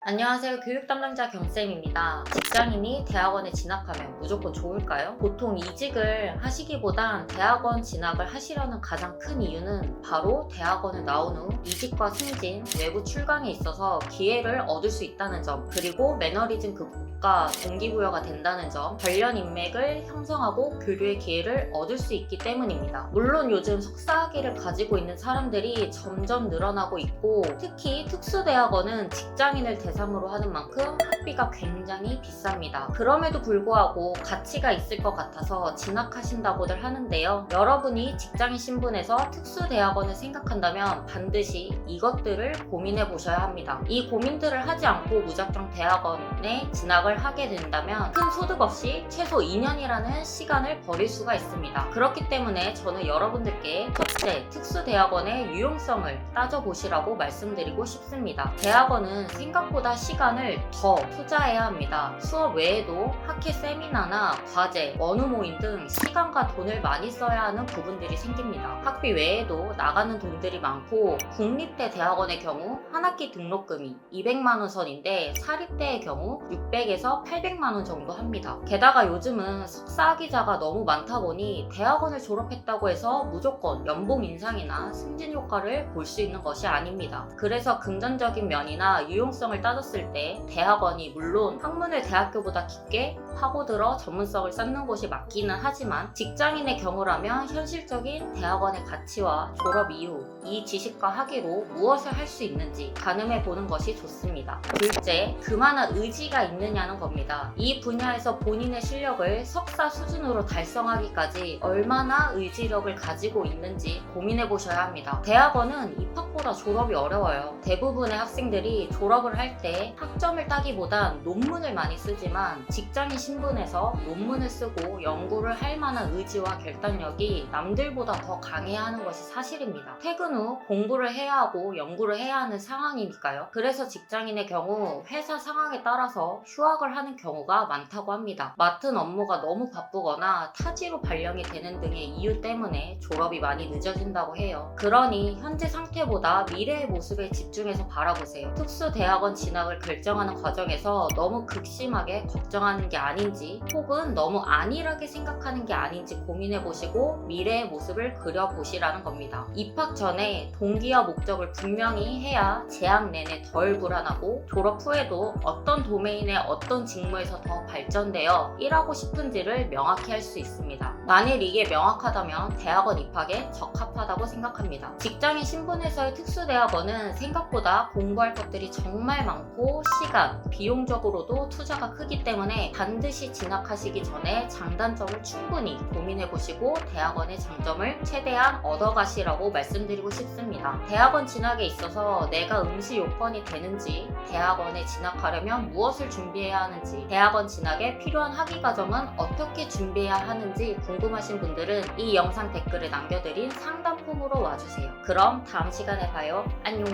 안녕하세요. 교육 담당자 경쌤입니다. 직장인이 대학원에 진학하면 무조건 좋을까요? 보통 이직을 하시기보단 대학원 진학을 하시려는 가장 큰 이유는 바로 대학원을 나온 후 이직과 승진, 외부 출강에 있어서 기회를 얻을 수 있다는 점, 그리고 매너리즘 극복과 동기부여가 된다는 점, 관련 인맥을 형성하고 교류의 기회를 얻을 수 있기 때문입니다. 물론 요즘 석사학위를 가지고 있는 사람들이 점점 늘어나고 있고, 특히 특수대학원은 직장인을 대상으로 하는 만큼 학비가 굉장히 비쌉니다. 그럼에도 불구하고 가치가 있을 것 같아서 진학하신다고들 하는데요. 여러분이 직장인 신분에서 특수대학원을 생각한다면 반드시 이것들을 고민해 보셔야 합니다. 이 고민들을 하지 않고 무작정 대학원에 진학을 하게 된다면 큰 소득 없이 최소 2년이라는 시간을 버릴 수가 있습니다. 그렇기 때문에 저는 여러분들께 특대, 특수대학원의 유용성을 따져보시라고 말씀드리고 싶습니다. 대학원은 생각보다 시간을 더 투자해야 합니다. 수업 외에도 학회 세미나나 과제, 원우 모임 등 시간과 돈을 많이 써야 하는 부분들이 생깁니다. 학비 외에도 나가는 돈들이 많고, 국립대 대학원의 경우 한 학기 등록금이 200만 원 선인데 사립대의 경우 600에서 800만 원 정도 합니다. 게다가 요즘은 석사학위자가 너무 많다 보니 대학원을 졸업했다고 해서 무조건 연봉 인상이나 승진 효과를 볼 수 있는 것이 아닙니다. 그래서 금전적인 면이나 유용성을 따졌을 때 대학원이 물론 학문을 대학교보다 깊게 파고들어 전문성을 쌓는 곳이 맞기는 하지만, 직장인의 경우라면 현실적인 대학원의 가치와 졸업 이후 이 지식과 학위로 무엇을 할 수 있는지 가늠해 보는 것이 좋습니다. 둘째, 그만한 의지가 있느냐는 겁니다. 이 분야에서 본인의 실력을 석사 수준으로 달성하기까지 얼마나 의지력을 가지고 있는지 고민해 보셔야 합니다. 대학원은 입학보다 졸업이 어려워요. 대부분의 학생들이 졸업을 할 때 학점을 따기보단 논문을 많이 쓰지만, 직장인 신분에서 논문을 쓰고 연구를 할 만한 의지와 결단력이 남들보다 더 강해야 하는 것이 사실입니다. 퇴근 후 공부를 해야 하고 연구를 해야 하는 상황이니까요. 그래서 직장인의 경우 회사 상황에 따라서 휴학을 하는 경우가 많다고 합니다. 맡은 업무가 너무 바쁘거나 타지로 발령이 되는 등의 이유 때문에 졸업이 많이 늦어진다고 해요. 그러니 현재 상태보다 미래의 모습에 집중해서 바라보세요. 특수대학원 진학을 결정하는 과정에서 너무 극심하게 걱정하는 게 아닌지, 혹은 너무 안일하게 생각하는 게 아닌지 고민해보시고 미래의 모습을 그려보시라는 겁니다. 입학 전에 동기와 목적을 분명히 해야 재학 내내 덜 불안하고, 졸업 후에도 어떤 도메인의 어떤 직무에서 더 발전되어 일하고 싶은지를 명확히 할 수 있습니다. 만일 이게 명확하다면 대학원 입학에 적합하다고 생각합니다. 직장인 신분에서의 특수대학원은 생각보다 공부할 것들이 정말 많고 시간, 비용적으로도 투자가 크기 때문에 반드시 진학하시기 전에 장단점을 충분히 고민해보시고 대학원의 장점을 최대한 얻어가시라고 말씀드리고 싶습니다. 대학원 진학에 있어서 내가 응시 요건이 되는지, 대학원에 진학하려면 무엇을 준비해야 하는지, 대학원 진학에 필요한 학위 과정은 어떻게 준비해야 하는지 궁금하신 분들은 이 영상 댓글에 남겨드린 상담 폼으로 와주세요. 그럼 다음 시간에 봐요. 안녕.